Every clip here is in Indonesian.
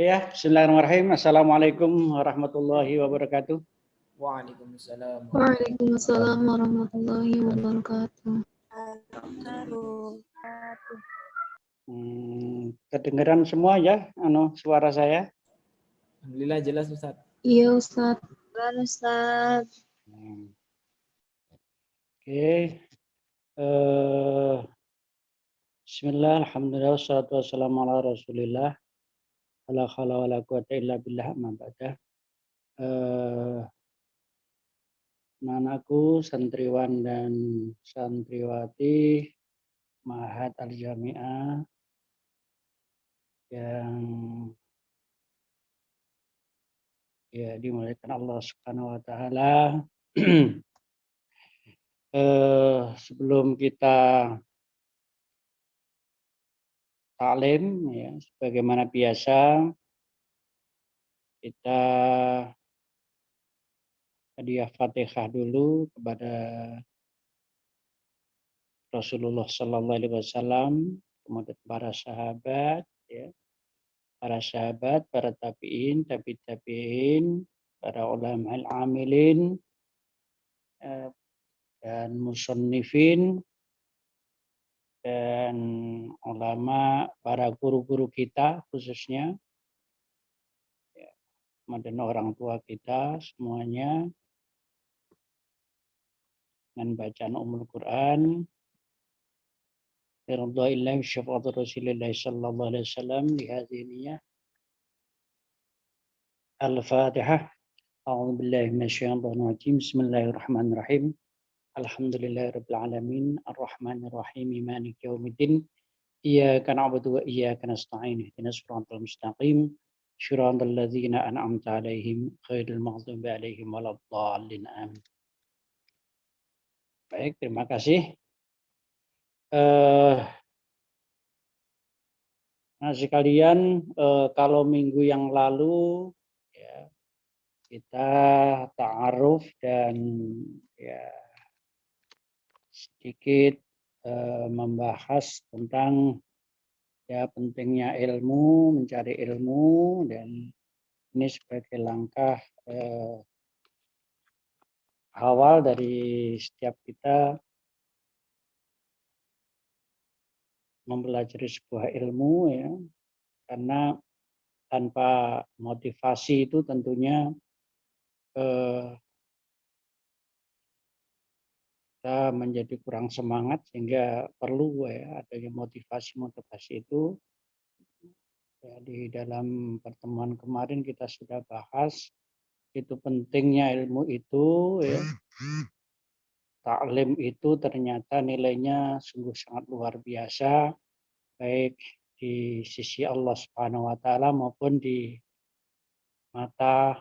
Ya, bismillahirrahmanirrahim. Assalamualaikum warahmatullahi wabarakatuh. Waalaikumsalam. Waalaikumsalam warahmatullahi wabarakatuh. Kedengeran semua ya, suara saya? Alhamdulillah jelas Ustaz. Iya Ustadz. Ustaz. Oke. Bismillah, alhamdulillah, wassalatu wassalamu ala rasulillah. La haula wala quwata illa billah, amma ba'da. Anak-anakku, santriwan dan santriwati Ma'had Al-Jami'ah yang ya dimuliakan Allah Subhanahu wa taala. Sebelum kita taklim ya, sebagaimana biasa kita hadiah Fatihah dulu kepada Rasulullah Sallallahu Alaihi Wasallam, kemudian para sahabat, ya, para tabiin, tabiin, para ulama al-amilin, dan musannifin, dan ulama, para guru-guru kita khususnya, ya, kemudian orang tua kita semuanya, dengan bacaan Ummul Quran, Ridhaillah syafa'at Rasulullah sallallahu alaihi wasallam di hadhihi niyah. Al-Fatihah. A'udzu billahi minasyaitonir rajim. Bismillahirrahmanirrahim. Alhamdulillahirabbil alamin, arrahmanir rahim, maliki yaumiddin. Iyyaka na'budu wa iyyaka nasta'in. Ihdinas siratal mustaqim. Shiratal ladzina an'amta 'alaihim ghairil maghdubi 'alaihim waladdallin. Amin. Baik, terima kasih. Nah sekalian, kalau minggu yang lalu ya, kita ta'aruf dan ya sedikit membahas tentang ya pentingnya ilmu, mencari ilmu, dan ini sebagai langkah awal dari setiap kita mempelajari sebuah ilmu ya, karena tanpa motivasi itu tentunya kita menjadi kurang semangat, sehingga perlu ya adanya motivasi itu. Ya, di dalam pertemuan kemarin kita sudah bahas itu pentingnya ilmu itu ya. Taklim itu ternyata nilainya sungguh sangat luar biasa, baik di sisi Allah Subhanahu wa taala maupun di mata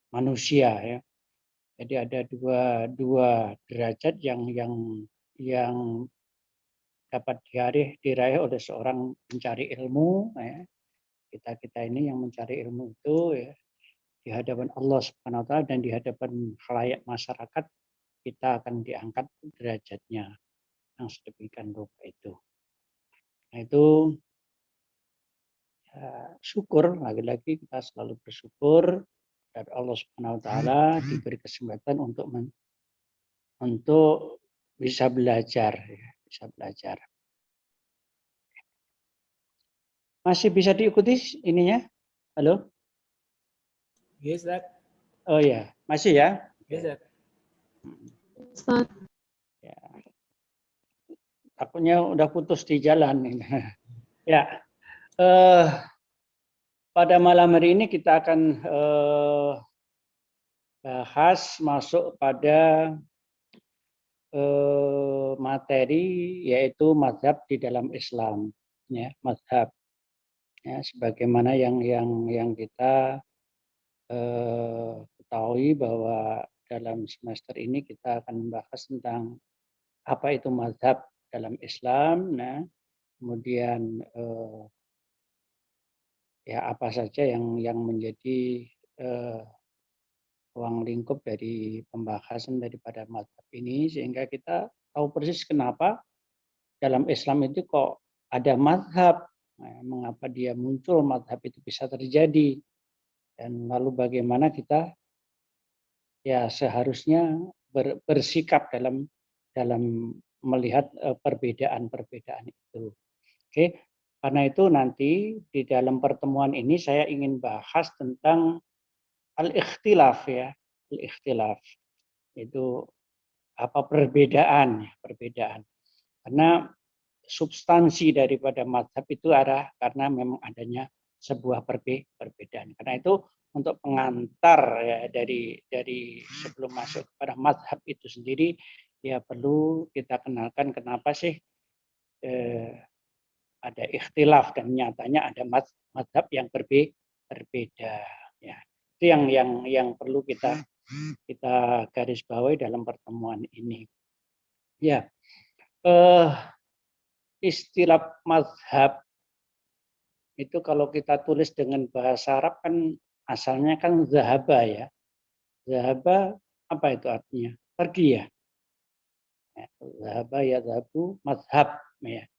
manusia ya. Jadi ada dua derajat yang dapat diraih oleh seorang pencari ilmu ya. Kita ini yang mencari ilmu itu ya, di hadapan Allah Subhanahu wa taala dan di hadapan khalayak masyarakat, kita akan diangkat derajatnya yang sedemikian rupa itu. Nah itu ya, syukur, lagi-lagi kita selalu bersyukur dari Allah Subhanahu wa taala diberi kesempatan untuk bisa belajar ya, bisa belajar. Masih bisa diikuti ininya? Halo? Yes, Ustaz. Oh ya, masih ya? Yes, Ustaz. Ustadz. Ya. Takutnya udah putus di jalan. Ya, pada malam hari ini kita akan bahas masuk pada materi yaitu mazhab di dalam Islam, ya, mazhab. Ya, sebagaimana yang kita ketahui bahwa dalam semester ini kita akan membahas tentang apa itu mazhab dalam Islam. Nah, kemudian ya apa saja yang menjadi ruang lingkup dari pembahasan daripada mazhab ini, sehingga kita tahu persis kenapa dalam Islam itu kok ada mazhab. mengapa dia muncul, mazhab itu bisa terjadi, dan lalu bagaimana kita ya seharusnya bersikap dalam melihat perbedaan-perbedaan itu. Oke, karena itu nanti di dalam pertemuan ini saya ingin bahas tentang al-ikhtilaf ya, al-ikhtilaf itu apa perbedaan. Karena substansi daripada mazhab itu karena memang adanya sebuah perbedaan. Karena itu untuk pengantar ya dari sebelum masuk kepada mazhab itu sendiri ya perlu kita kenalkan kenapa sih ada ikhtilaf dan nyatanya ada mazhab yang berbeda ya. Itu yang perlu kita garis bawahi dalam pertemuan ini. Ya. Istilah mazhab itu kalau kita tulis dengan bahasa Arab kan asalnya kan zahaba ya. Zahaba apa itu artinya? Pergi ya. Zahaba ya zahabu mazhab ya.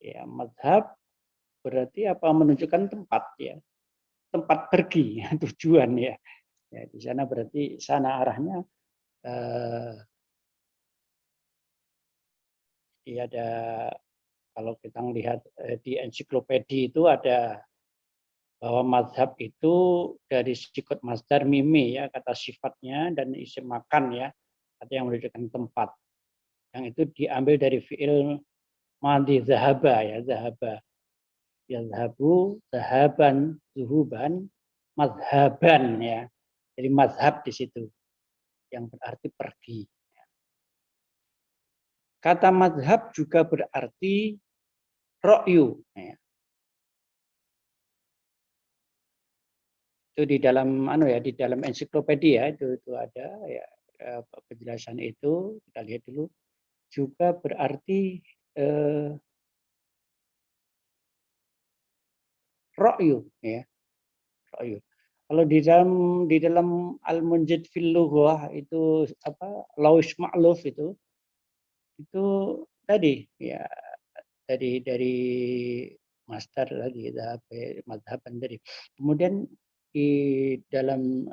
Ya, mazhab berarti apa menunjukkan tempat ya. Tempat pergi, tujuan ya. Ya di sana berarti sana arahnya ya ada kalau kita melihat di ensiklopedia itu ada bahwa mazhab itu dari sikut masdar mimi ya kata sifatnya dan isim makan ya kata yang menunjukkan tempat yang itu diambil dari fiil madhi zahaba ya zahaba yazhabu zahaban zuhuban mazhaban ya jadi mazhab di situ yang berarti pergi. Kata mazhab juga berarti ra'yu ya. Itu di dalam di dalam ensiklopedia itu ada ya penjelasan itu kita lihat dulu juga berarti ra'yu ya ra'yu. Kalau di dalam al-munjid fil lughah itu apa laush ma'luf itu tadi ya dari master tadi mazhaban tadi. Kemudian di dalam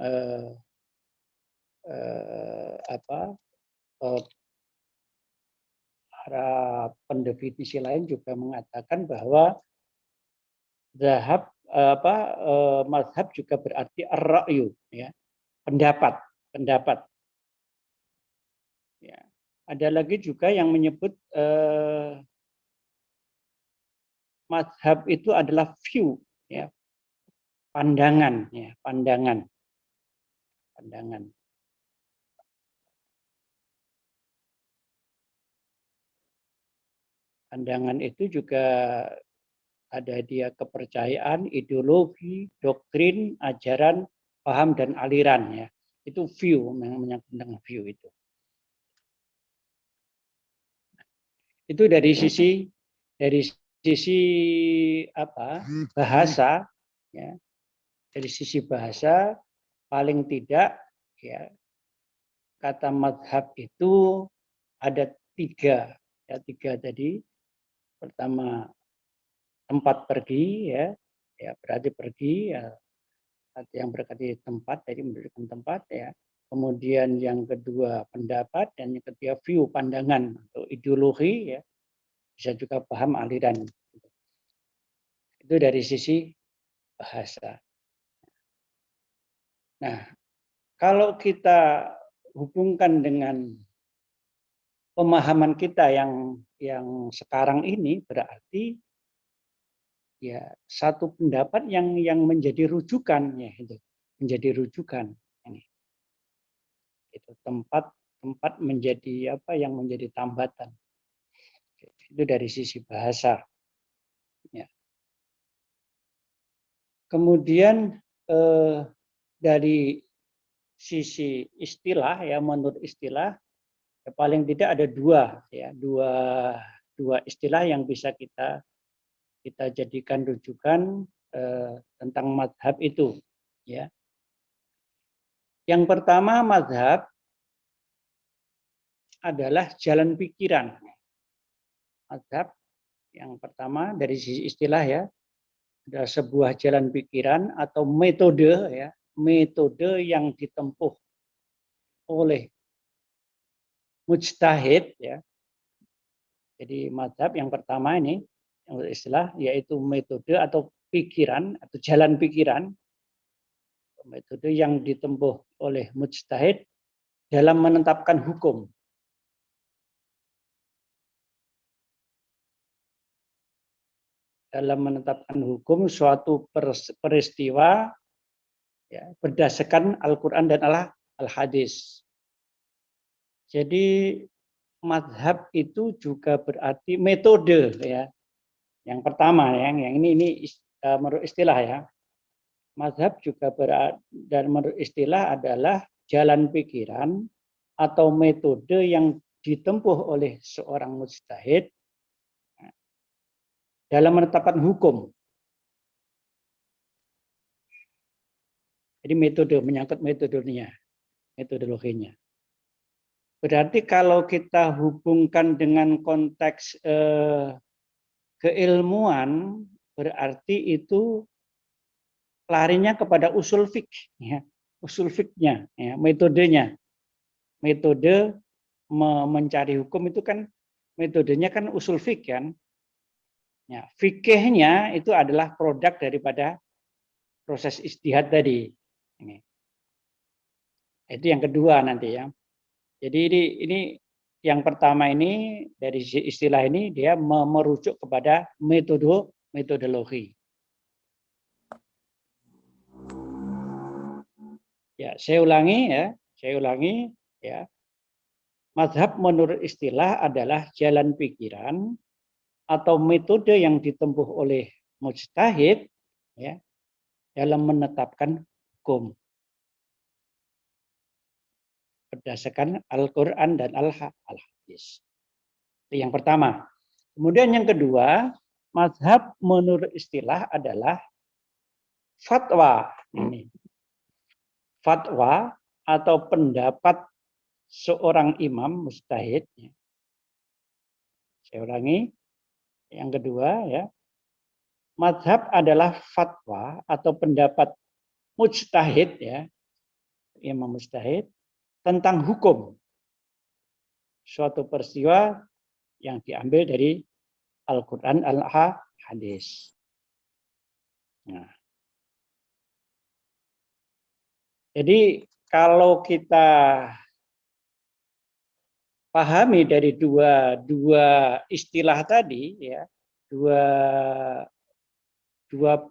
para pendefinisi lain juga mengatakan bahwa mazhab juga berarti ar-ra'yu ya, pendapat. Ya. Ada lagi juga yang menyebut mazhab itu adalah view ya, pandangan. Pandangan itu juga ada dia kepercayaan, ideologi, doktrin, ajaran, paham dan aliran ya. Itu view, menyangkut dengan view itu. Itu dari sisi bahasa ya. Dari sisi bahasa paling tidak ya kata mazhab itu ada tiga tadi. Pertama tempat pergi ya berarti pergi ya yang berarti tempat jadi menunjukkan tempat ya. Kemudian yang kedua pendapat dan yang ketiga view pandangan atau ideologi ya bisa juga paham aliran. Itu dari sisi bahasa. Nah, kalau kita hubungkan dengan pemahaman kita yang sekarang ini berarti ya satu pendapat yang menjadi rujukan ya itu menjadi rujukan ini. Itu tempat menjadi yang menjadi tambatan. Itu dari sisi bahasa. Ya. Kemudian dari sisi istilah ya menurut istilah ya, paling tidak ada dua istilah yang bisa kita jadikan rujukan tentang mazhab itu ya. Yang pertama mazhab adalah jalan pikiran. Mazhab Yang pertama dari sisi istilah ya, ada sebuah jalan pikiran atau metode ya, metode yang ditempuh oleh mujtahid ya. Jadi mazhab yang pertama ini yang istilah yaitu metode atau pikiran atau jalan pikiran, metode yang ditempuh oleh mujtahid dalam menetapkan hukum. Dalam menetapkan hukum suatu peristiwa ya, berdasarkan Al-Quran dan Al-Hadis. Jadi mazhab itu juga berarti metode ya. Yang pertama yang ini menurut istilah ya. Mazhab juga dan menurut istilah adalah jalan pikiran atau metode yang ditempuh oleh seorang mujtahid dalam menetapkan hukum. Jadi metode menyangkut metodologinya. Berarti kalau kita hubungkan dengan konteks keilmuan, berarti itu larinya kepada usul fikih, ya. Usul fikihnya, ya, metodenya. Metode mencari hukum itu kan metodenya kan usul fikih kan. Ya, fikihnya itu adalah produk daripada proses ijtihad tadi. Ini. Itu yang kedua nanti ya. Jadi ini yang pertama ini dari istilah ini dia merujuk kepada metodologi. Ya, saya ulangi ya. Mazhab menurut istilah adalah jalan pikiran atau metode yang ditempuh oleh mujtahid ya dalam menetapkan hukum berdasarkan Al-Qur'an dan Al-Hadis. Itu yang pertama. Kemudian yang kedua, mazhab menurut istilah adalah fatwa. Ini. Fatwa atau pendapat seorang imam mujtahid. Saya ulangi. Yang kedua ya, mazhab adalah fatwa atau pendapat mujtahid ya, imam mujtahid tentang hukum suatu peristiwa yang diambil dari Al-Quran Al-Hadis. Nah, jadi kalau kita pahami dari dua istilah tadi ya, dua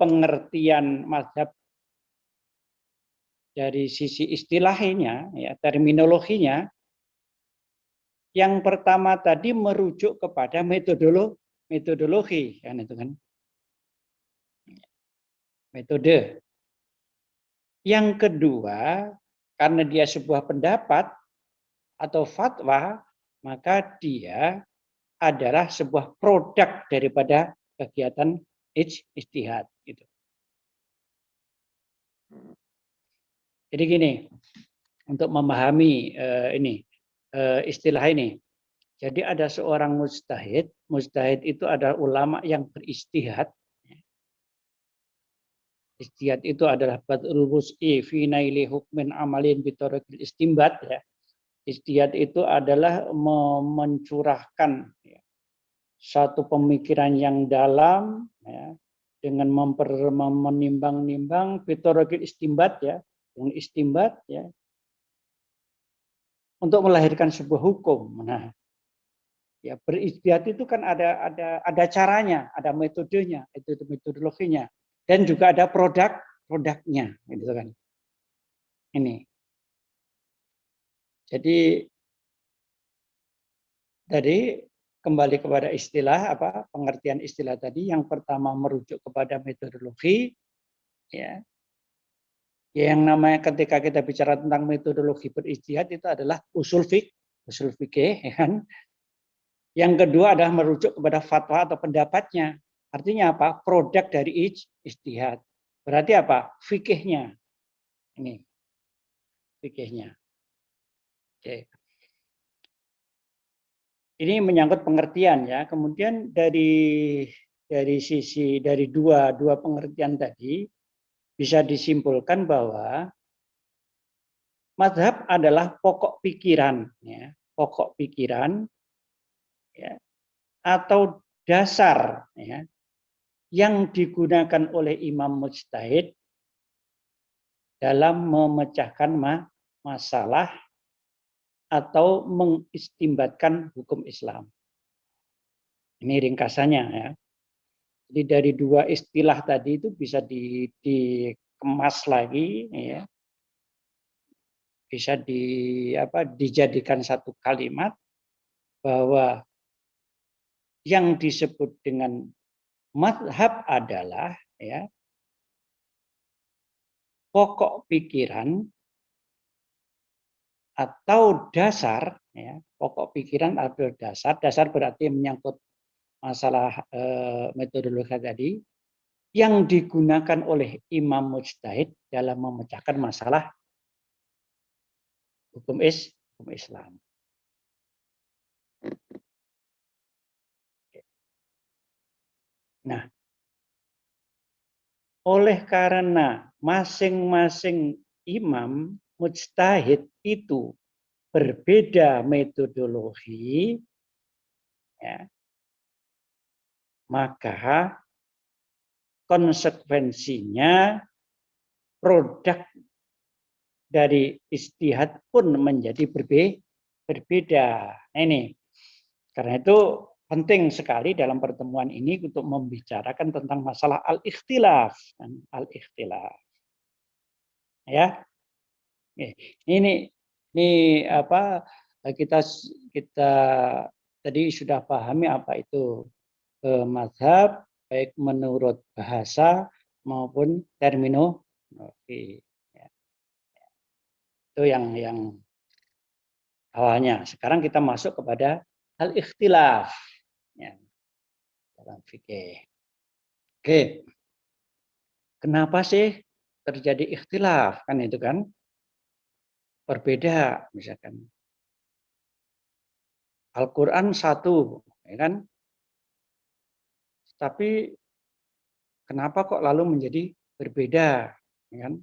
pengertian mazhab dari sisi istilahnya ya, terminologinya. Yang pertama tadi merujuk kepada metodologi kan itu kan. Metode. Yang kedua, karena dia sebuah pendapat atau fatwa, maka dia adalah sebuah produk daripada kegiatan ijtihad gitu. Jadi gini, untuk memahami istilah ini. Jadi ada seorang mujtahid, mujtahid itu adalah ulama yang beristihad. Ijtihad itu adalah badrul wus'i fi naili hukmin amalin bitariqil istinbat ya. Ijtihad itu adalah mencurahkan ya, satu pemikiran yang dalam ya, dengan menimbang-nimbang bitariqil istinbat ya, dengan istinbat ya, untuk melahirkan sebuah hukum. Nah, ya berijtihad itu kan ada caranya, ada metodenya, itu metodologinya, dan juga ada produknya, gitu kan. Ini. Jadi kembali kepada istilah pengertian istilah tadi, yang pertama merujuk kepada metodologi, ya. Yang namanya ketika kita bicara tentang metodologi berijtihad itu adalah usul fikih, ya kan. Yang kedua adalah merujuk kepada fatwa atau pendapatnya. Artinya apa? Produk dari ijtihad. Berarti apa? Fikihnya. Ini. Fikihnya. Oke. ini menyangkut pengertian ya. Kemudian dari dua pengertian tadi bisa disimpulkan bahwa mazhab adalah pokok pikiran ya, pokok pikiran ya, atau dasar ya, yang digunakan oleh imam mujtahid dalam memecahkan masalah atau mengistimbatkan hukum Islam. Ini ringkasannya ya. Jadi dari dua istilah tadi itu bisa dikemas lagi ya. Bisa dijadikan satu kalimat bahwa yang disebut dengan mazhab adalah ya pokok pikiran atau dasar ya, pokok pikiran atau dasar berarti menyangkut masalah metodologi tadi yang digunakan oleh imam mujtahid dalam memecahkan masalah hukum Islam. Nah, oleh karena masing-masing imam mujtahid itu berbeda metodologi, ya, maka konsekuensinya produk dari ijtihad pun menjadi berbeda. Nah, ini karena itu penting sekali dalam pertemuan ini untuk membicarakan tentang masalah al-ikhtilaf. Al-ikhtilaf. Ya. Ini apa kita tadi sudah pahami apa itu mazhab baik menurut bahasa maupun terminologi. Ya. Itu yang awalnya. Sekarang kita masuk kepada al-ikhtilaf. Ya, dalam fikih. Oke. Kenapa sih terjadi ikhtilaf? Kan itu kan berbeda misalkan. Al-Qur'an satu, ya kan? Tapi kenapa kok lalu menjadi berbeda, ya kan?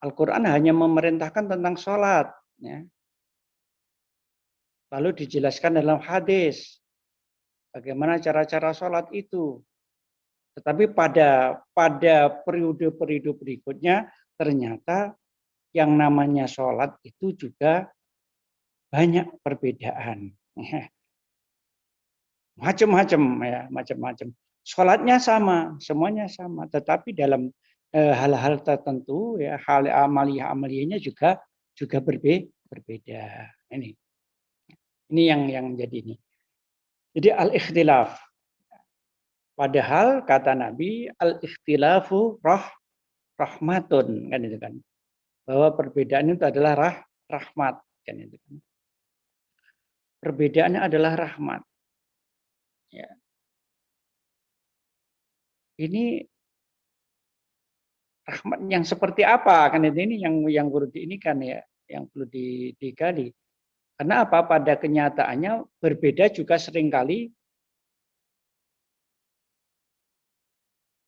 Al-Qur'an hanya memerintahkan tentang sholat, ya. Lalu dijelaskan dalam hadis bagaimana cara-cara sholat itu. Tetapi pada periode-periode berikutnya ternyata yang namanya sholat itu juga banyak perbedaan. Macam-macam ya, macam-macam. Sholatnya sama, semuanya sama. Tetapi dalam hal-hal tertentu ya, hal amaliyah-amaliyahnya juga berbeda. Ini yang jadi ini. Jadi al-ikhtilaf. Padahal kata Nabi al-ikhtilafu rahmatun kan itu kan. Bahwa perbedaan itu adalah rahmat kan itu kan. Perbedaannya adalah rahmat. Ya. Ini rahmat yang seperti apa kan ini yang perlu diinikan ya, yang perlu digali. Karena apa? Pada kenyataannya berbeda juga seringkali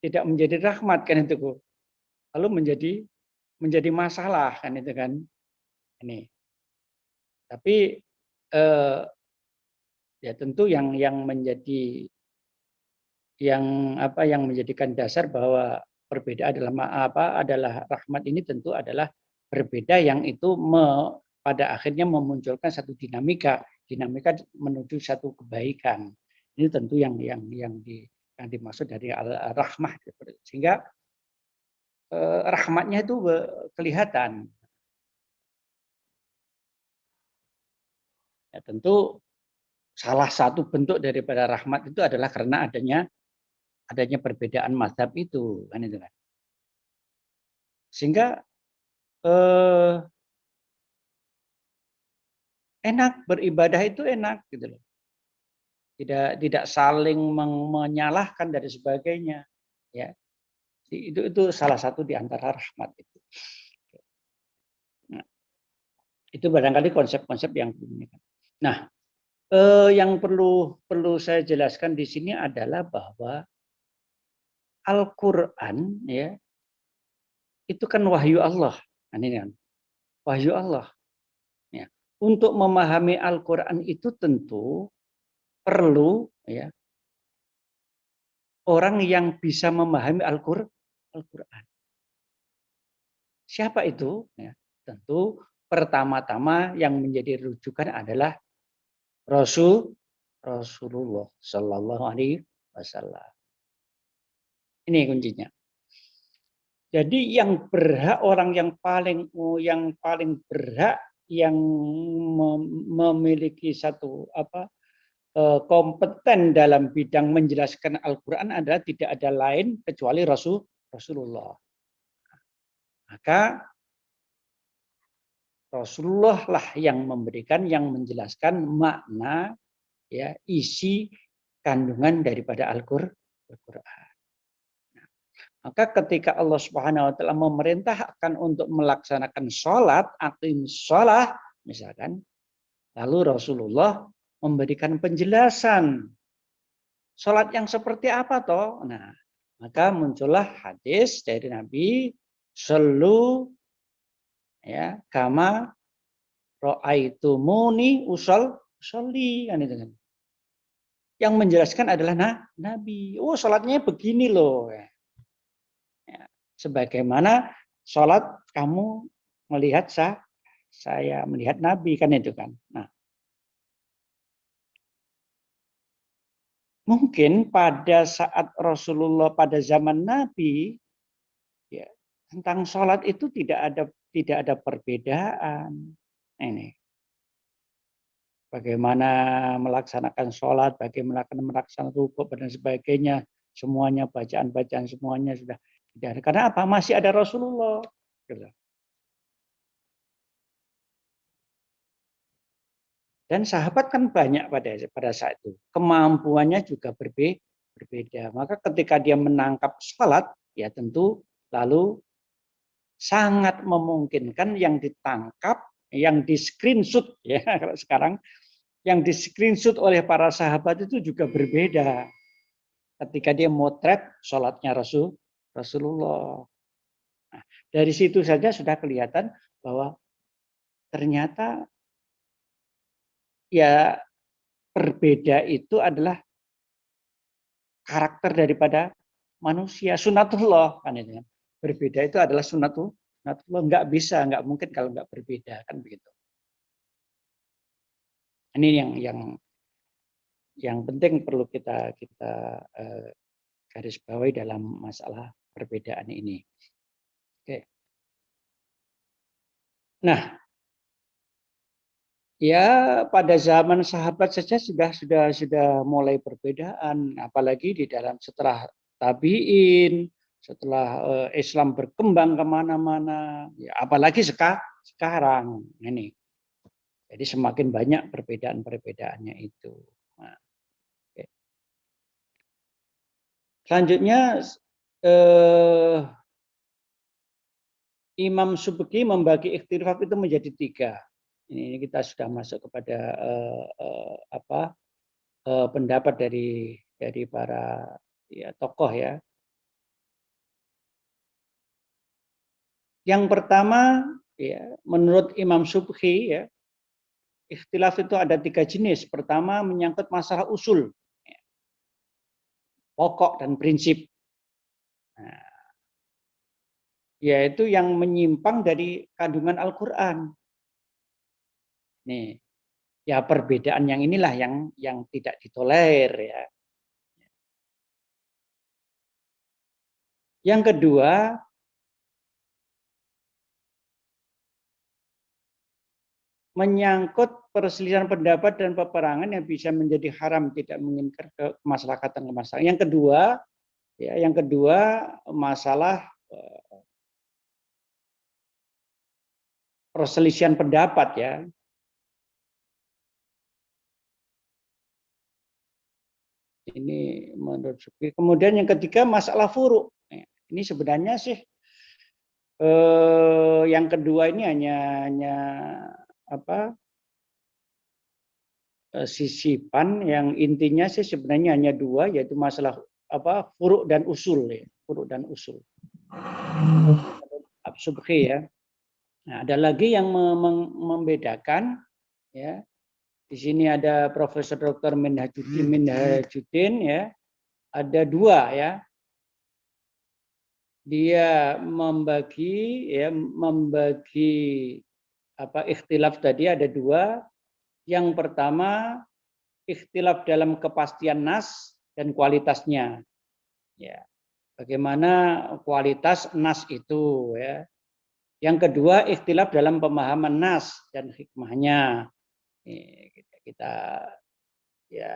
tidak menjadi rahmat kan itu. Lalu menjadi masalah kan itu kan. Ini. Tapi ya tentu yang menjadikan dasar bahwa berbeda adalah rahmat ini tentu adalah berbeda yang itu pada akhirnya memunculkan satu dinamika menuju satu kebaikan. Ini tentu yang dimaksud dari al-rahmah, sehingga rahmatnya itu kelihatan. Ya, tentu salah satu bentuk daripada rahmat itu adalah karena adanya perbedaan mazhab itu kan itu kan. Sehingga enak beribadah itu enak gitu loh. Tidak saling menyalahkan dan sebagainya ya. Itu salah satu di antara rahmat itu. Nah, itu barangkali konsep-konsep yang ini kan. Nah, yang perlu saya jelaskan di sini adalah bahwa Al-Qur'an ya, itu kan wahyu Allah. Nah, ini kan wahyu Allah. Ya. Untuk memahami Al-Qur'an itu tentu perlu ya orang yang bisa memahami Al-Qur'an. Siapa itu? Ya, tentu pertama-tama yang menjadi rujukan adalah Rasulullah Shallallahu Alaihi Wasallam. Ini kuncinya. Jadi yang berhak orang yang paling berhak yang memiliki satu kompeten dalam bidang menjelaskan Al-Qur'an adalah tidak ada lain kecuali Rasulullah. Maka Rasulullah lah yang memberikan, yang menjelaskan makna ya isi kandungan daripada Al-Qur'an. Maka ketika Allah Subhanahu wa taala memerintahkan untuk melaksanakan sholat, aqimus sholat misalkan, lalu Rasulullah memberikan penjelasan sholat yang seperti apa toh? Nah, maka muncullah hadis dari Nabi, "Shallu ya kama ra'aitumuni usolli," kan itu kan. Yang menjelaskan adalah Nabi. Oh, sholatnya begini loh. Ya. Sebagaimana sholat kamu melihat saya melihat Nabi kan itu kan. Nah, mungkin pada saat Rasulullah pada zaman Nabi ya tentang sholat itu tidak ada perbedaan. Ini bagaimana melaksanakan sholat, bagaimana melaksanakan rukuk dan sebagainya, semuanya bacaan-bacaan semuanya sudah tidak ada. Karena apa? Masih ada Rasulullah. Dan sahabat kan banyak pada saat itu. Kemampuannya juga berbeda. Maka ketika dia menangkap sholat, ya tentu lalu sangat memungkinkan yang ditangkap, yang di screenshot ya kalau sekarang, yang di screenshot oleh para sahabat itu juga berbeda. Ketika dia motret sholatnya Rasulullah. Nah, dari situ saja sudah kelihatan bahwa ternyata ya berbeda itu adalah karakter daripada manusia, sunatullah kan itu kan. Berbeda itu adalah sunatullah, nggak bisa, nggak mungkin kalau nggak berbeda kan begitu. Ini yang penting perlu kita garis bawahi dalam masalah perbedaan ini. Oke. Nah, ya pada zaman sahabat saja sudah mulai perbedaan, apalagi di dalam setelah tabiin, setelah Islam berkembang kemana-mana, ya apalagi sekarang ini. Jadi semakin banyak perbedaan-perbedaannya itu. Nah, okay. Selanjutnya Imam Subki membagi ikhtilaf itu menjadi 3. Ini kita sudah masuk kepada pendapat dari para ya, tokoh ya. Yang pertama ya, menurut Imam Subki ya, ikhtilaf itu ada 3 jenis. Pertama menyangkut masalah usul, ya, pokok dan prinsip. Nah, yaitu yang menyimpang dari kandungan Al-Qur'an. Nih, ya perbedaan yang inilah yang tidak ditolerir ya. Yang kedua, menyangkut perselisihan pendapat dan peperangan yang bisa menjadi haram, tidak menginginkan kemaslahatan. Yang kedua masalah perselisihan pendapat ya. Ini menurut Subki. Kemudian yang ketiga masalah furu'. Ini sebenarnya sih yang kedua ini hanya sisipan yang intinya sih sebenarnya hanya dua, yaitu masalah furu' dan usul ya, furu' dan usul. Subhi ya. Nah, ada lagi yang membedakan ya. Di sini ada Profesor Dr. Minhajuddin ya. Ada dua ya. Dia membagi ikhtilaf tadi ada dua. Yang pertama ikhtilaf dalam kepastian nas dan kualitasnya. Ya. Bagaimana kualitas nas itu ya. Yang kedua ikhtilaf dalam pemahaman nas dan hikmahnya. Kita ya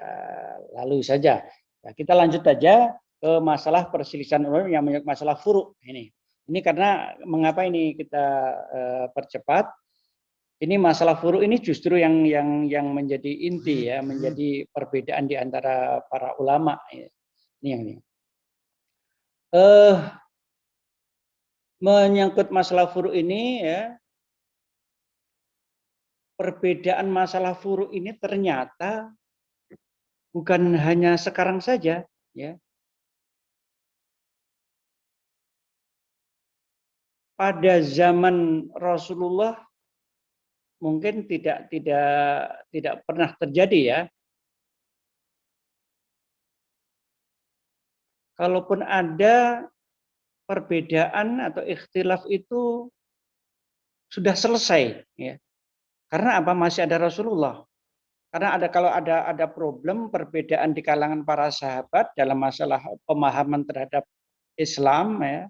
lalu saja. Nah, kita lanjut aja ke masalah perselisihan ulama yang masalah furu' ini. Ini karena mengapa ini kita percepat? Ini masalah furu' ini justru yang menjadi inti ya, menjadi perbedaan di antara para ulama. Ini yang ini. Menyangkut masalah furu' ini ya, perbedaan masalah furu' ini ternyata bukan hanya sekarang saja ya. Pada zaman Rasulullah mungkin tidak pernah terjadi ya. Kalaupun ada perbedaan atau ikhtilaf itu sudah selesai ya. Karena apa? Masih ada Rasulullah. Karena kalau ada problem perbedaan di kalangan para sahabat dalam masalah pemahaman terhadap Islam ya,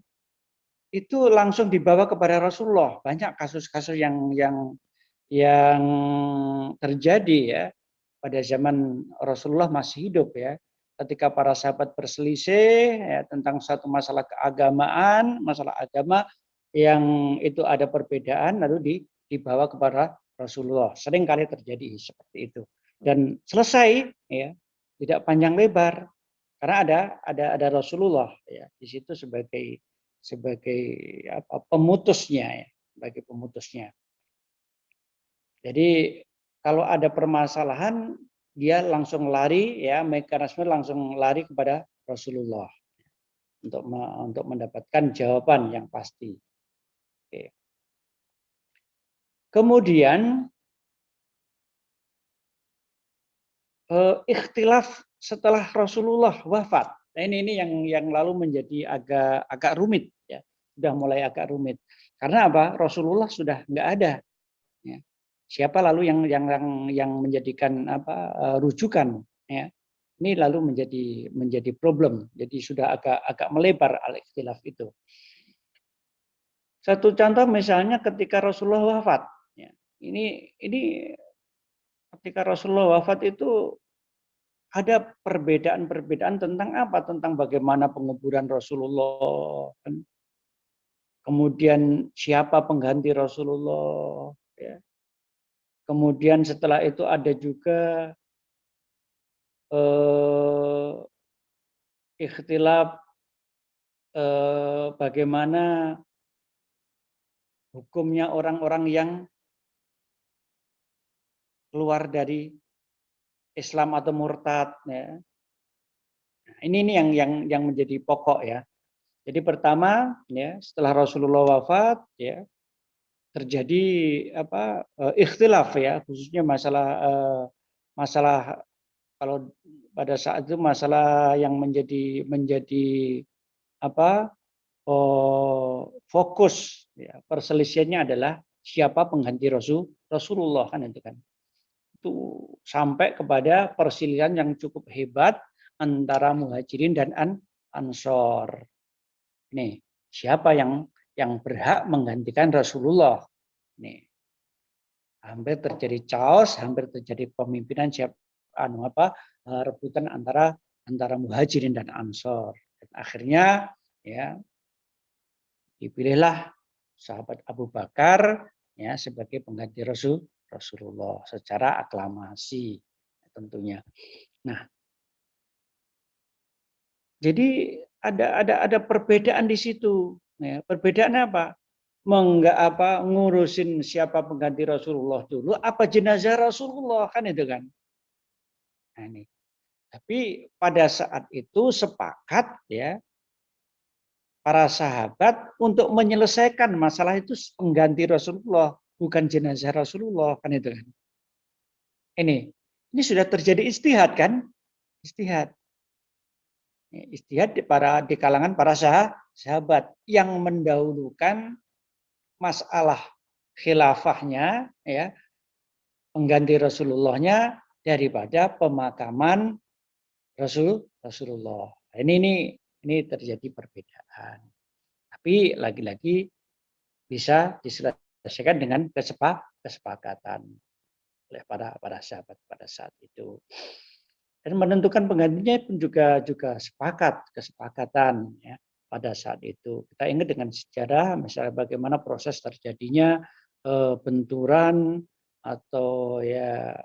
itu langsung dibawa kepada Rasulullah. Banyak kasus-kasus yang terjadi ya pada zaman Rasulullah masih hidup ya. Ketika para sahabat berselisih ya, tentang satu masalah keagamaan, masalah agama yang itu ada perbedaan lalu dibawa kepada Rasulullah. Sering kali terjadi seperti itu. Dan selesai ya, tidak panjang lebar karena ada Rasulullah ya di situ sebagai pemutusnya ya, sebagai pemutusnya. Jadi kalau ada permasalahan dia langsung lari ya, mekanisme langsung lari kepada Rasulullah untuk mendapatkan jawaban yang pasti. Oke. Kemudian ikhtilaf setelah Rasulullah wafat. Nah, ini yang lalu menjadi agak rumit ya. Sudah mulai agak rumit. Karena apa? Rasulullah sudah nggak ada. Ya. Siapa lalu yang menjadikan rujukan ya. Ini lalu menjadi problem. Jadi sudah agak melebar al-ikhtilaf itu. Satu contoh misalnya ketika Rasulullah wafat ya. Ini ketika Rasulullah wafat itu ada perbedaan-perbedaan tentang apa? Tentang bagaimana penguburan Rasulullah. Kemudian siapa pengganti Rasulullah. Ya. Kemudian setelah itu ada juga ikhtilaf bagaimana hukumnya orang-orang yang keluar dari Islam atau murtad. Ya. Nah, ini yang menjadi pokok ya. Jadi pertama ya setelah Rasulullah wafat ya terjadi ikhtilaf ya khususnya masalah kalau pada saat itu masalah yang menjadi fokus ya, perselisihannya adalah siapa pengganti Rasulullah kan itu kan. Itu sampai kepada perselisihan yang cukup hebat antara Muhajirin dan Ansor. Nih, siapa yang berhak menggantikan Rasulullah? Nih. Hampir terjadi chaos, hampir terjadi pemimpinan rebutan antara Muhajirin dan Ansor. Dan akhirnya ya dipilihlah sahabat Abu Bakar ya sebagai pengganti Rasulullah secara aklamasi tentunya. Nah, jadi ada perbedaan di situ. Ya, perbedaan apa? Ngurusin siapa pengganti Rasulullah dulu, apa jenazah Rasulullah kan itu kan? Nah, ini. Tapi pada saat itu sepakat ya para sahabat untuk menyelesaikan masalah itu pengganti Rasulullah, bukan jenazah Rasulullah kan itu kan. Ini sudah terjadi istihad kan? Istihad. Istihad di kalangan para sahabat yang mendahulukan masalah khilafahnya ya, pengganti Rasulullahnya daripada pemakaman Rasulullah. Ini terjadi perbedaan. Tapi lagi-lagi bisa diselesaikan dengan kesepakatan oleh para sahabat pada saat itu. Dan menentukan penggantinya pun juga kesepakatan ya pada saat itu. Kita ingat dengan sejarah misalnya bagaimana proses terjadinya benturan atau ya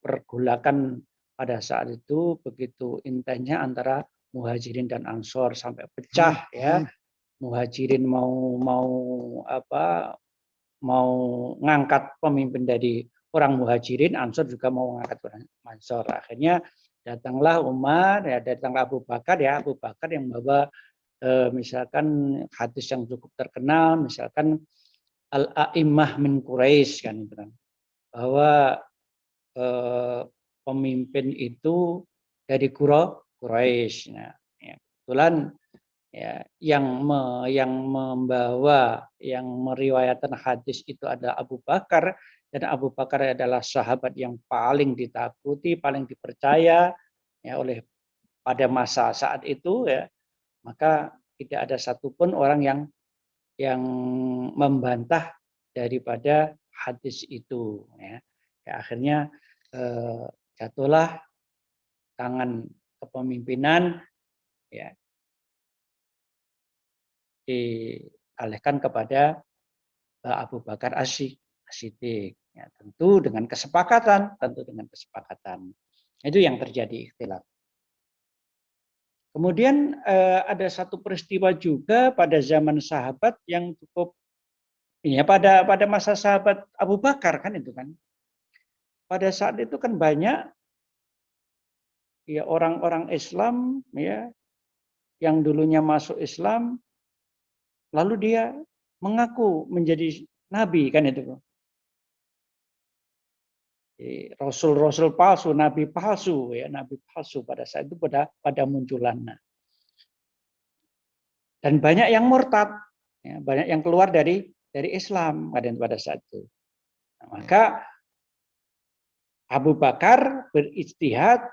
pergolakan pada saat itu begitu intensnya antara Muhajirin dan Ansor sampai pecah ya. Muhajirin mau ngangkat pemimpin dari orang Muhajirin, Ansor juga mau ngangkat orang Ansor. Akhirnya datanglah Umar, ya datanglah Abu Bakar yang membawa misalkan hadis yang cukup terkenal, misalkan Al-A'immah min Quraisy kan, bahwa pemimpin itu dari Quraisy. Nah, ya, kebetulan ya, yang meriwayatkan hadis itu adalah Abu Bakar, dan Abu Bakar adalah sahabat yang paling ditakuti, paling dipercaya ya oleh pada masa saat itu ya, maka tidak ada satupun orang yang membantah daripada hadis itu ya. Akhirnya jatuhlah tangan kepemimpinan ya dialihkan kepada Abu Bakar As-Siddiq. Ya, tentu dengan kesepakatan. Itu yang terjadi ikhtilaf. Kemudian ada satu peristiwa juga pada zaman sahabat yang cukup ya pada masa sahabat Abu Bakar kan itu kan. Pada saat itu kan banyak ya orang-orang Islam ya yang dulunya masuk Islam lalu dia mengaku menjadi nabi kan itu. Rasul-rasul palsu, nabi palsu ya, nabi palsu pada saat itu pada munculannya. Dan banyak yang murtad, ya, banyak yang keluar dari Islam pada saat itu. Nah, maka Abu Bakar berijtihad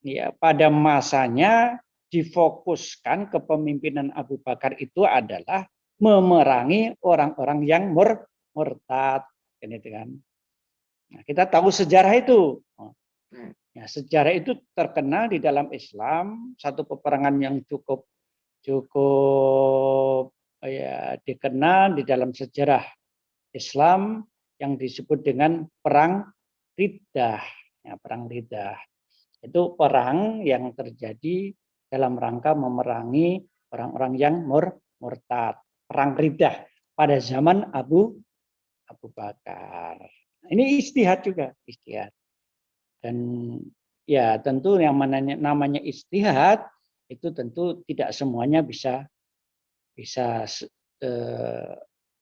ya pada masanya difokuskan kepemimpinan Abu Bakar itu adalah memerangi orang-orang yang murtad kan. Nah, kita tahu sejarah itu. Ya, sejarah itu terkenal di dalam Islam, satu peperangan yang cukup ya dikenal di dalam sejarah Islam yang disebut dengan perang Riddah. Ya, perang Riddah. Itu perang yang terjadi dalam rangka memerangi orang-orang yang murtad. Perang Riddah pada zaman Abu Bakar. Ini istihad juga, istihad. Dan ya tentu yang namanya istihad itu tentu tidak semuanya bisa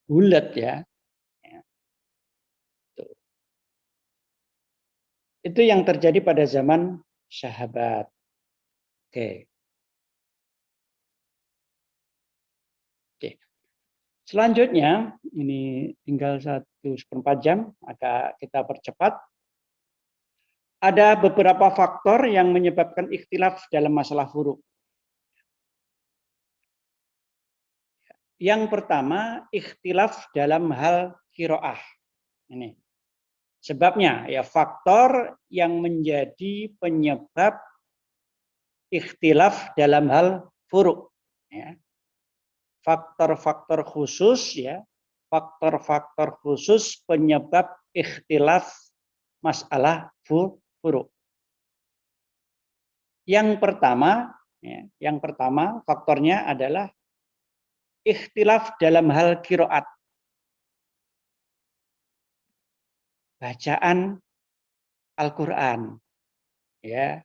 bulat ya. Itu yang terjadi pada zaman sahabat. Oke. Selanjutnya, ini tinggal 1/4 jam, agak kita percepat. Ada beberapa faktor yang menyebabkan ikhtilaf dalam masalah furu'. Yang pertama, ikhtilaf dalam hal qiraah. Ini. Sebabnya, ya faktor yang menjadi penyebab ikhtilaf dalam hal furu'. Ya. Faktor-faktor khusus ya, faktor-faktor khusus penyebab ikhtilaf masalah furu'. Yang pertama faktornya adalah ikhtilaf dalam hal qiraat. Bacaan Al-Qur'an. ya.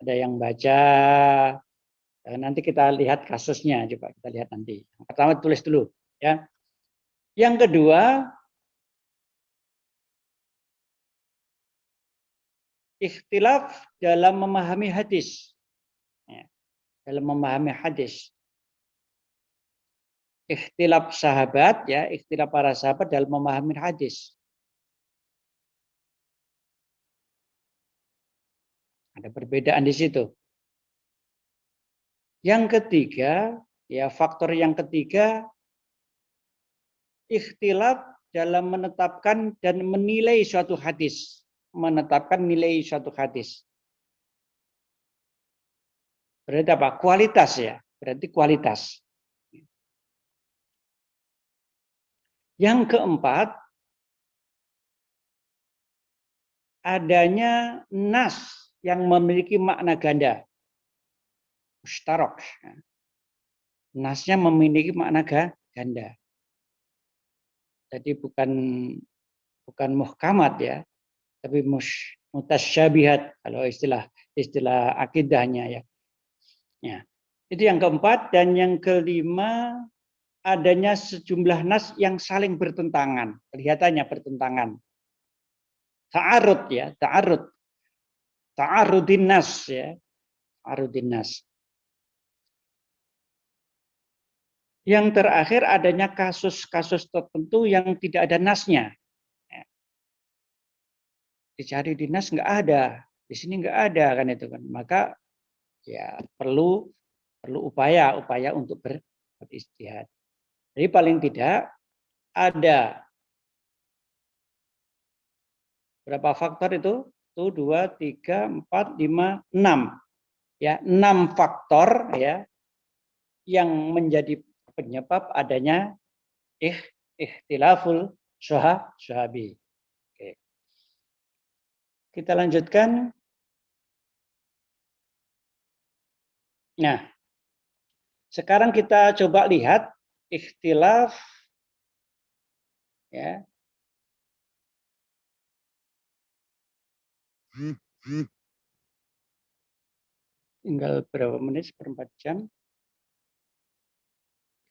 Ada yang baca. Nanti kita lihat kasusnya, coba kita lihat nanti. Pertama tulis dulu, ya. Yang kedua, ikhtilaf dalam memahami hadis. Ya, dalam memahami hadis. Ikhtilaf sahabat, ya, ikhtilaf para sahabat dalam memahami hadis. Ada perbedaan di situ. Yang ketiga, ya faktor yang ketiga, ikhtilaf dalam menetapkan dan menilai suatu hadis. Menetapkan nilai suatu hadis. Berarti apa? Kualitas ya. Berarti kualitas. Yang keempat, adanya nas yang memiliki makna ganda. Mustarok. Nasnya memiliki makna ganda. Jadi bukan muhkamat ya, tapi mutasyabihat kalau istilah akidahnya ya. Ya. Itu yang keempat, dan yang kelima adanya sejumlah nas yang saling bertentangan, kelihatannya bertentangan. Ta'arud ya, ta'arudin nas ya, ta'arudin nas. Yang terakhir adanya kasus-kasus tertentu yang tidak ada nasnya. Dicari di nas nggak ada, di sini nggak ada kan itu kan. Maka ya perlu upaya untuk beristihad. Jadi paling tidak ada berapa faktor itu? 1, 2, 3, 4, 5, 6. Ya, 6 faktor ya yang menjadi penyebab adanya ikhtilaful sahabi. Oke. Kita lanjutkan. Nah, sekarang kita coba lihat ikhtilaf ya. Tinggal berapa menit? 1/4 jam.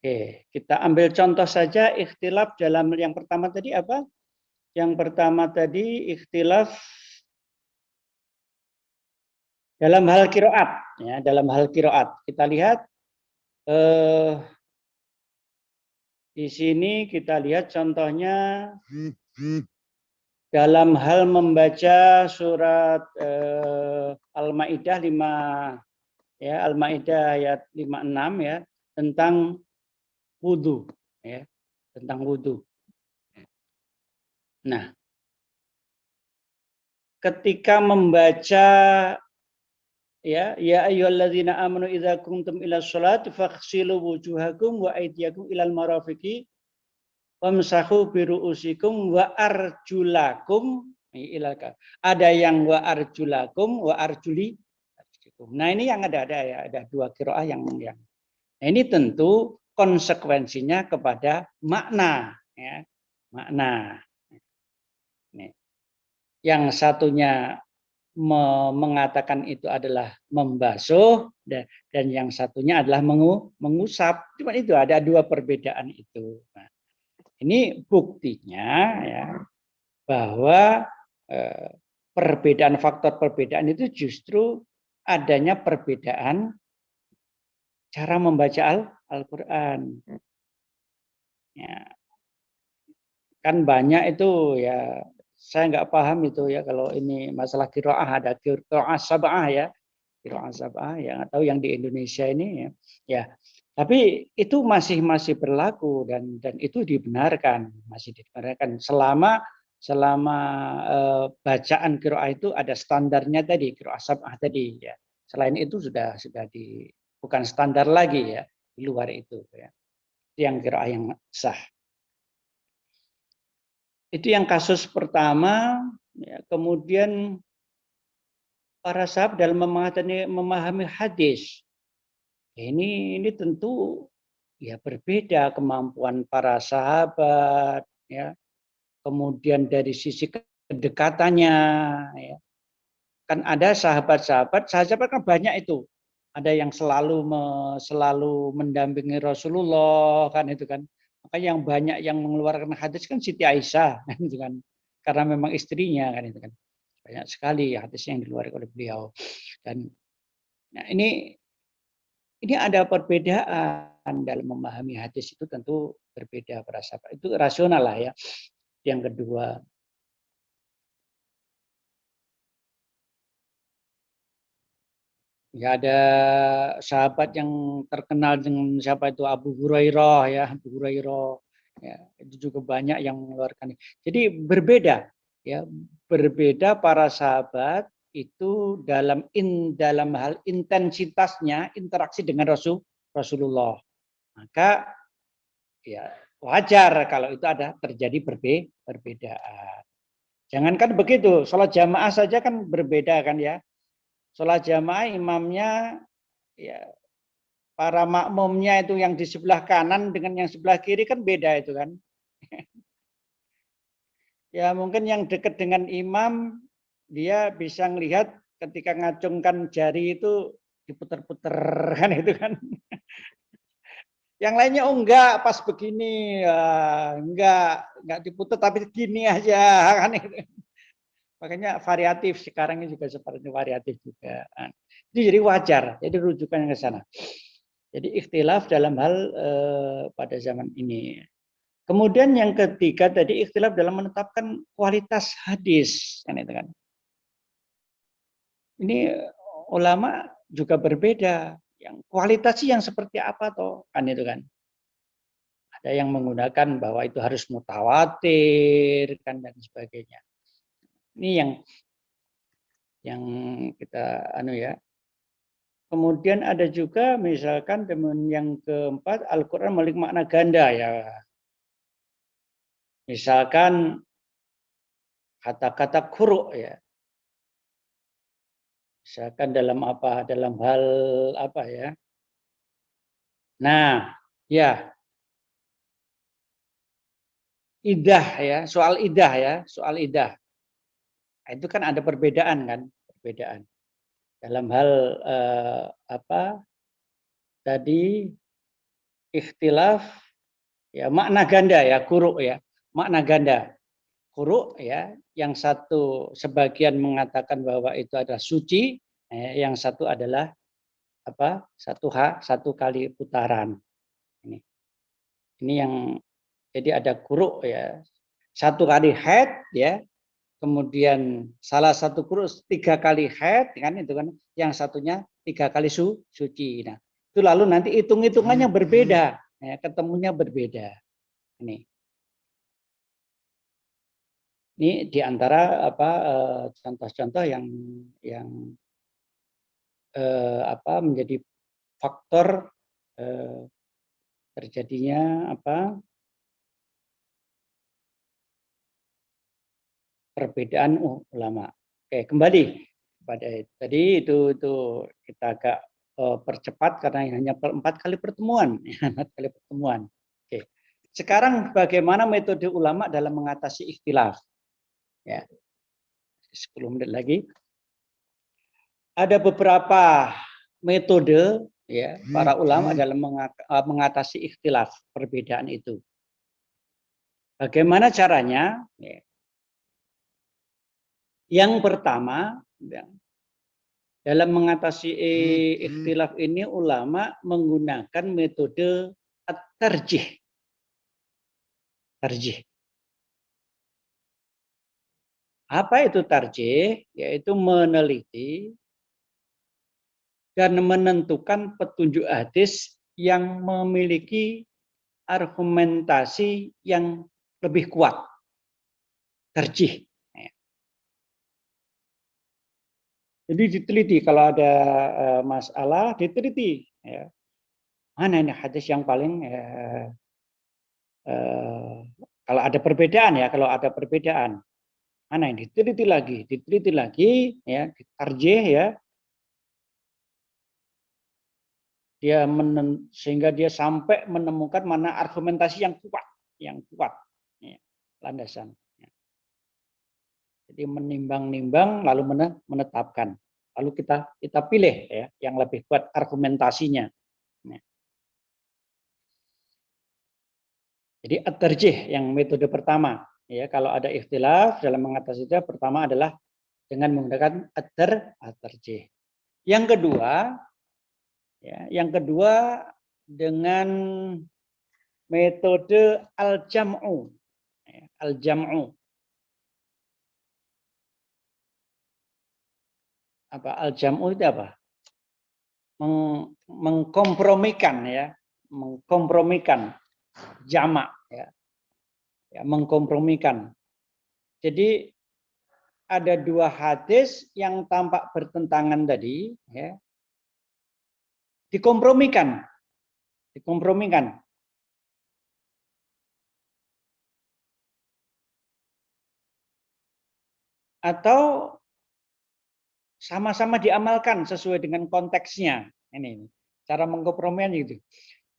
Oke, kita ambil contoh saja ikhtilaf dalam yang pertama tadi apa? Yang pertama tadi ikhtilaf dalam hal qiraat ya, dalam hal qiraat. Kita lihat di sini kita lihat contohnya dalam hal membaca surat Al-Maidah 5 ya, Al-Maidah ayat 56 ya, tentang wudu ya, tentang wudu. Nah, ketika membaca ya ayyuhalladzina amanu idza qumtum ila sholati faghsilu wujuhakum wa aydiyakum ilal marafiqi wamsahu biru'usikum wa arjulakum ilal ka. Ada yang wa arjulakum wa arjuli. Nah, ini yang ada ya, ada 2 qiraah yang nah, ini tentu konsekuensinya kepada makna ya, makna. Nih. Yang satunya mengatakan itu adalah membasuh dan yang satunya adalah mengusap. Cuma itu ada 2 perbedaan itu. Nah, ini buktinya ya bahwa perbedaan faktor perbedaan itu justru adanya perbedaan cara membaca Al-Qur'an. Ya. Kan banyak itu ya, saya nggak paham itu ya kalau ini masalah qiraah, ada qiraah sab'ah ya. Qiraah sab'ah ya, nggak tahu yang di Indonesia ini ya. Ya. Tapi itu masih berlaku dan itu dibenarkan, masih dibenarkan selama bacaan qiraah itu ada standarnya tadi, qiraah sab'ah tadi ya. Selain itu sudah bukan standar lagi ya, di luar itu ya. Itu yang qiraah yang sah. Itu yang kasus pertama, ya, kemudian para sahabat dalam memahami hadis. Ini tentu ya berbeda kemampuan para sahabat, ya. Kemudian dari sisi kedekatannya, ya. kan ada sahabat kan banyak itu. Ada yang selalu mendampingi Rasulullah kan itu kan. Maka yang banyak yang mengeluarkan hadis kan Siti Aisyah kan itu kan. Karena memang istrinya kan itu kan. Banyak sekali hadis yang dikeluarkan oleh beliau. Dan nah ini ada perbedaan dalam memahami hadis itu tentu berbeda para sahabat. Itu rasional lah ya. Yang kedua, ya ada sahabat yang terkenal dengan siapa itu Abu Hurairah ya, Abu Hurairah ya, itu juga banyak yang mengeluarkan. Jadi berbeda ya, berbeda para sahabat itu dalam hal intensitasnya interaksi dengan Rasulullah. Maka ya wajar kalau itu ada terjadi perbedaan. Jangankan begitu, sholat jamaah saja kan berbeda kan ya. Sholat jamaah imamnya ya para makmumnya itu yang di sebelah kanan dengan yang sebelah kiri kan beda itu kan. Ya mungkin yang dekat dengan imam dia bisa melihat ketika ngacungkan jari itu diputer-puter kan itu kan. Yang lainnya oh enggak pas begini ya, enggak diputer tapi gini aja kan itu. Makanya variatif sekarang ini juga seperti variatif juga. Jadi wajar, jadi rujukan ke sana. Jadi ikhtilaf dalam hal pada zaman ini. Kemudian yang ketiga tadi ikhtilaf dalam menetapkan kualitas hadis kan itu kan. Ini ulama juga berbeda. Yang kualitasnya yang seperti apa toh kan itu kan. Ada yang menggunakan bahwa itu harus mutawatir kan dan sebagainya. Ini yang kita ya. Kemudian ada juga misalkan yang keempat Al-Qur'an memiliki makna ganda ya. Misalkan kata-kata quru ya. Misalkan dalam apa? Dalam hal apa ya? Nah, ya. Idah ya, soal idah ya, soal idah. Itu kan ada perbedaan kan, perbedaan. Dalam hal apa? Tadi ikhtilaf ya makna ganda ya, quru ya. Makna ganda. Quru ya, yang satu sebagian mengatakan bahwa itu adalah suci, yang satu adalah apa? Satu kali putaran. Ini yang jadi ada quru ya. Satu kali haid ya. Kemudian salah satu quru 3 kali haid kan itu kan, yang satunya 3 kali suci. Nah, itu lalu nanti hitung-hitungannya berbeda, ya, ketemunya berbeda. Ini di antara apa contoh-contoh yang apa menjadi faktor terjadinya apa perbedaan ulama. Oke, kembali pada tadi itu kita agak percepat karena hanya 4 kali pertemuan, 4 kali pertemuan. Oke. Sekarang bagaimana metode ulama dalam mengatasi ikhtilaf? Ya. 10 menit lagi. Ada beberapa metode ya para ulama dalam mengatasi ikhtilaf perbedaan itu. Bagaimana caranya? Ya. Yang pertama, ya, dalam mengatasi ikhtilaf ini ulama menggunakan metode at-tarjih. Tarjih. Apa itu tarjih? Yaitu meneliti dan menentukan petunjuk hadis yang memiliki argumentasi yang lebih kuat. Tarjih. Jadi diteliti kalau ada masalah diteliti. Ya. Mana ini hadis yang paling kalau ada perbedaan ya, kalau ada perbedaan. Mana ini diteliti lagi, ya, ditarjih ya. Sehingga dia sampai menemukan mana argumentasi yang kuat ya, landasan. Ya. Jadi menimbang-nimbang lalu menetapkan. Lalu kita pilih ya yang lebih kuat argumentasinya. Nah, jadi at-tarjih yang metode pertama ya, kalau ada ikhtilaf dalam mengatasi itu pertama adalah dengan menggunakan at-tarjih. Yang kedua dengan metode al-jam'u. Al-jam'u. Apa al-jam'u itu apa? Mengkompromikan ya, mengkompromikan jamak ya. Ya, mengkompromikan. Jadi ada dua hadis yang tampak bertentangan tadi ya. Dikompromikan. Atau sama-sama diamalkan sesuai dengan konteksnya. Ini cara mengkompromikan gitu.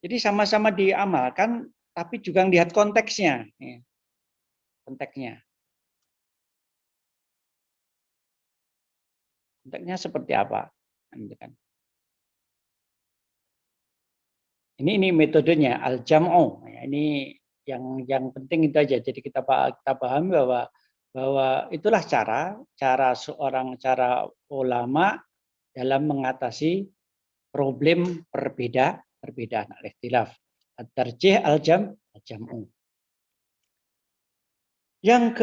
Jadi sama-sama diamalkan, tapi juga lihat konteksnya. Konteksnya seperti apa? Ini metodenya al-jam'u. Ini yang penting itu aja. Jadi kita pahami bahwa itulah cara ulama dalam mengatasi problem perbedaan al-ikhtilaf. At-tarjih al-jam'u. Yang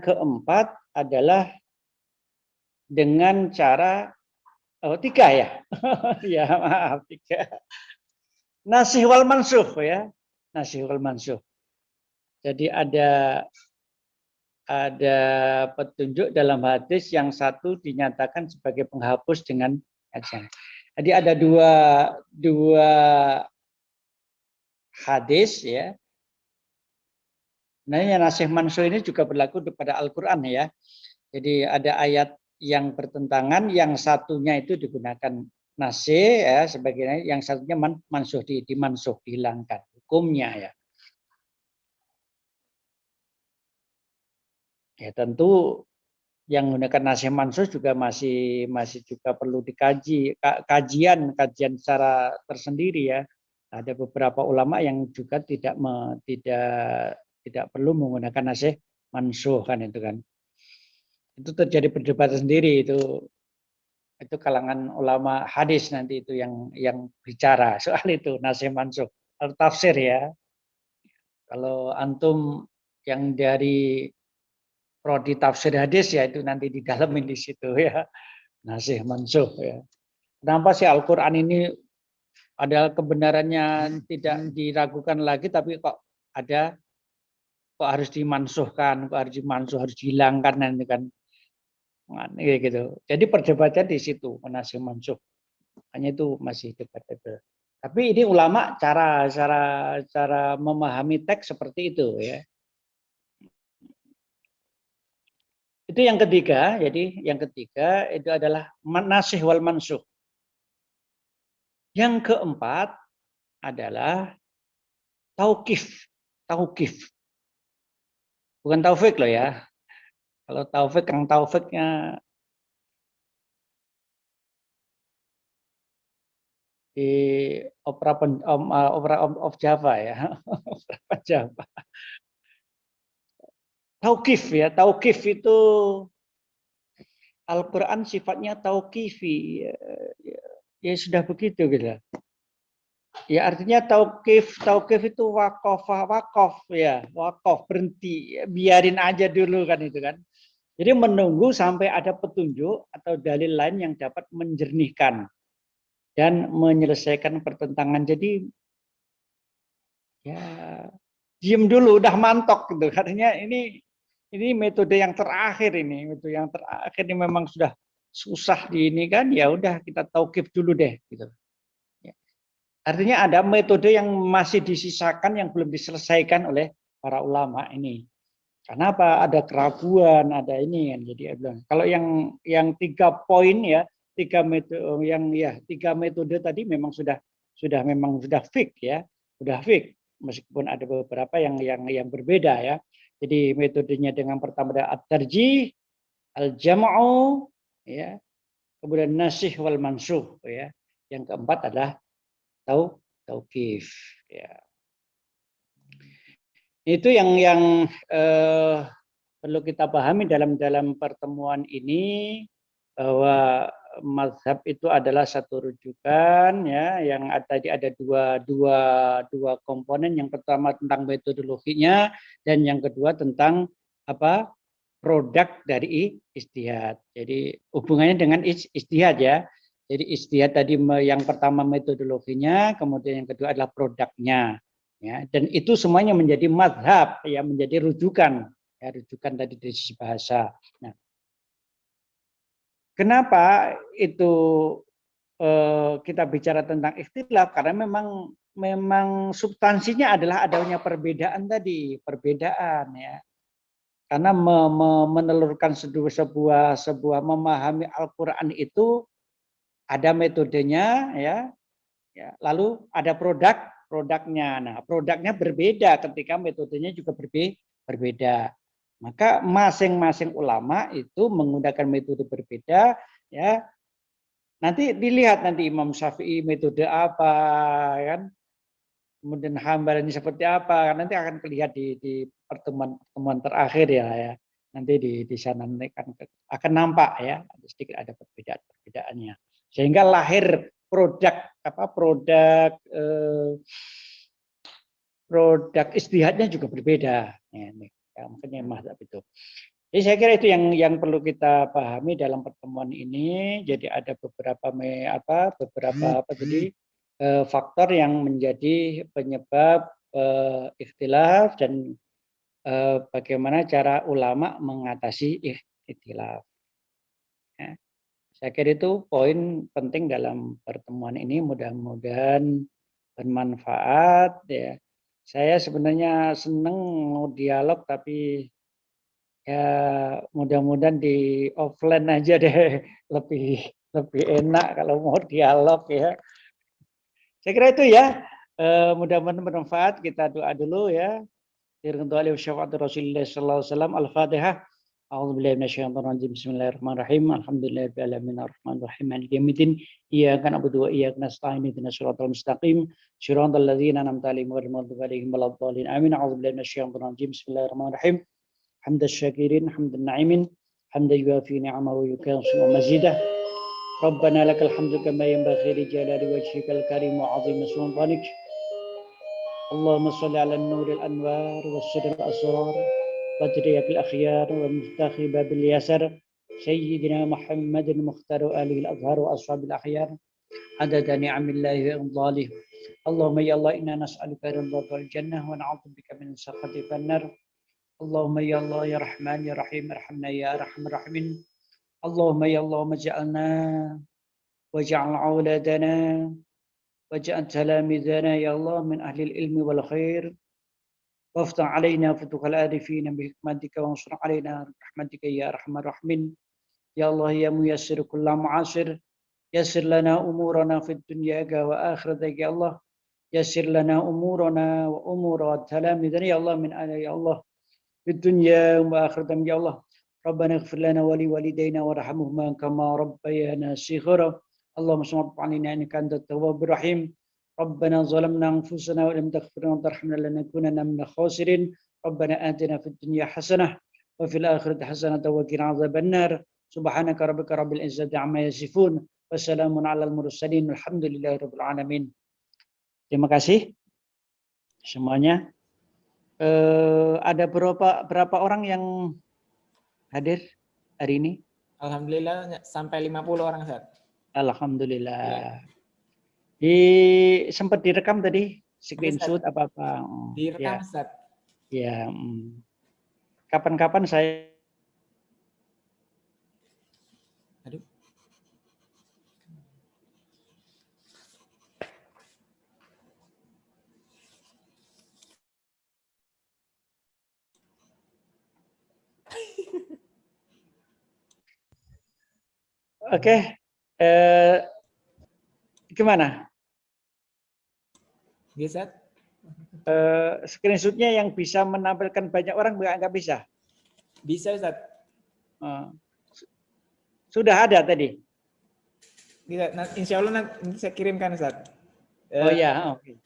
keempat adalah dengan cara tiga ya. Ya, maaf, tiga. Nasih wal mansuh ya. Nasih wal mansuh. Jadi ada petunjuk dalam hadis yang satu dinyatakan sebagai penghapus dengan ajan. Jadi ada dua hadis ya. Nah, nasih mansuh ini juga berlaku kepada Al-Qur'an ya. Jadi ada ayat yang bertentangan, yang satunya itu digunakan nasih ya sebagai, yang satunya mansuh, dimansuh, dihilangkan hukumnya ya. Ya tentu yang menggunakan nasih mansuh juga masih juga perlu dikaji, kajian secara tersendiri ya. Ada beberapa ulama yang juga tidak perlu menggunakan nasih mansuh kan itu kan. Itu terjadi perdebatan sendiri itu kalangan ulama hadis nanti itu yang bicara soal itu nasih mansuh atau tafsir ya. Kalau antum yang dari prodi tafsir hadis ya itu nanti didalamin di situ ya, nasih mansuh ya. Kenapa sih Al-Qur'an ini ada kebenarannya tidak diragukan lagi, tapi kok harus dimansuhkan, harus dihilangkan nanti kan. Gitu. Jadi perdebatan di situ nasih mansuh. Hanya itu masih debatable. Tapi ini ulama cara memahami teks seperti itu ya. Itu yang ketiga. Jadi yang ketiga itu adalah nasih wal mansuh. Yang keempat adalah tauqif. Bukan taufik loh ya. Kalau taufik, Kang Taufiknya di Opera of Java ya. Opera Java. Tauqif ya, tauqif itu Al-Qur'an sifatnya tauqifi. Ya sudah begitu gitu. Ya artinya tauqif itu waqaf ya, waqaf berhenti, biarin aja dulu kan itu kan. Jadi menunggu sampai ada petunjuk atau dalil lain yang dapat menjernihkan dan menyelesaikan pertentangan. Jadi ya diem dulu, udah mantok gitu. Katanya ini metode yang terakhir ini, memang sudah susah di ini kan, ya udah kita tauqif dulu deh gitu. Ya. Artinya ada metode yang masih disisakan yang belum diselesaikan oleh para ulama ini. Karena apa? Ada keraguan, ada ini kan. Jadi kalau yang 3 poin ya, 3 metode tadi memang sudah fix ya, sudah fix. Meskipun ada beberapa yang berbeda ya. Jadi metodenya dengan pertama ada at-tarjih, al-jam'u, ya, kemudian nasikh wal mansukh, ya. Yang keempat adalah tauqif, ya. Itu yang perlu kita pahami dalam pertemuan ini, bahwa mazhab itu adalah satu rujukan, ya, yang tadi ada dua komponen. Yang pertama tentang metodologinya, dan yang kedua tentang apa, produk dari ijtihad. Jadi hubungannya dengan ijtihad, ya. Jadi ijtihad tadi yang pertama metodologinya, kemudian yang kedua adalah produknya, ya. Dan itu semuanya menjadi mazhab, ya, menjadi rujukan, ya, rujukan tadi dari sisi bahasa. Nah, kenapa itu kita bicara tentang ikhtilaf? Karena memang substansinya adalah adanya perbedaan tadi, perbedaan, ya. Karena menelurkan sebuah memahami Al-Qur'an itu ada metodenya, ya. Ya, lalu ada produknya. Nah, produknya berbeda ketika metodenya juga berbeda. Maka masing-masing ulama itu menggunakan metode berbeda, ya. Nanti dilihat nanti Imam Syafi'i metode apa, kan? Kemudian Hambali ini seperti apa? Nanti akan terlihat di pertemuan terakhir, ya. Nanti di sana akan nampak, ya, sedikit ada perbedaannya. Sehingga lahir produk ijtihadnya juga berbeda. Ya, makanya mazhab itu. Jadi saya kira itu yang perlu kita pahami dalam pertemuan ini. Jadi ada beberapa faktor yang menjadi penyebab ikhtilaf, dan bagaimana cara ulama mengatasi ikhtilaf. Ya. Saya kira itu poin penting dalam pertemuan ini. Mudah-mudahan bermanfaat, ya. Saya sebenarnya senang mau dialog, tapi ya mudah-mudahan di offline aja deh, lebih enak kalau mau dialog, ya. Saya kira itu, ya. Mudah-mudahan bermanfaat. Kita doa dulu, ya. Dirindali syafaat Rasulullah sallallahu alaihi wasallam. Al-Fatihah. A'udzubillahi minasyaitonir rajim. Bismillahirrahmanirrahim. Alhamdulillahirabbil alamin arrahmanir rahim maliki yaumiddin. Iyyaka na'budu wa iyyaka nasta'in. Ihdinas siratal mustaqim. Shiratal ladzina an'amta 'alaihim ghairil maghdubi 'alaihim waladdallin. Amin. A'udzubillahi minasyaitonir rajim. Bismillahirrahmanirrahim. Hamdas syakirin, hamdan na'imin, hamdan yuafi ni'amahu wa yukafi mazidah. Rabbana lakal hamdu kama yanbaghi li jalali wajhikal karim wa 'azimi sultanik. Allahumma shalli 'ala an-nuril anwar was sirril asrar wa tiryatil akhyar wa muftahi babil yasar sayyidina Muhammadin mukhtaru alihi al-azhar wa ashabil akhyar adada ni'amillahi wa idhalih. Allahumma ya Allah inna nas'aluka ridha wal jannah wa na'udzubika min sakhati wan nar. Allahumma ya Allah ya Rahman ya Rahim arhamna ya arhamar rahimin. Allahumma ya Allah maj'alna waj'al auladana waj'al talamidana ya Allah min ahli ilmi wal khair. Waftah alaina futuhal arifin bi hikmatika wa ansur alaina rahmatika ya arhamar rahimin. Ya Allah ya muyassir kullu mu'asir, yassir lana umurana fid dunya wa akhirati ya Allah. Yassir lana umurana wa umura talamidana ya Allah min ahli ya Allah في الدنيا وآخرة يا الله. ربنا اغفر لنا ولوالدينا وارحمهما كما ربيانا صغارا. اللهم صل علينا إنك أنت التواب الرحيم. ربنا ظلمنا أنفسنا ولم تغفر لنا وترحمنا لنكونن من الخاسرين. ربنا آتنا في الدنيا حسنة وفي الآخرة حسنة وقنا عذاب النار. سبحانك ربك رب العزة عما يصفون وسلام على المرسلين والحمد لله رب العالمين. Terima kasih semuanya. Ada berapa orang yang hadir hari ini? Alhamdulillah sampai 50 orang, Ustaz. Alhamdulillah. Sempat direkam tadi screenshot apa-apa? Direkam, Ya. Ustaz. Ya. Kapan-kapan saya Oke, gimana? Ustaz. Screenshotnya yang bisa menampilkan banyak orang nggak bisa? Bisa Ustaz. Sudah ada tadi? Bisa, insya Allah nanti saya kirimkan Ustaz. Oh ya, oke.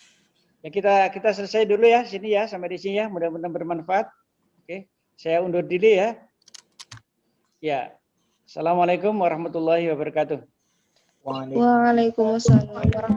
Ya kita selesai dulu ya sini ya, sampai di sini ya. Mudah-mudahan bermanfaat. Oke, saya undur diri ya. Ya. Assalamualaikum warahmatullahi wabarakatuh. Waalaikumsalam warahmatullahi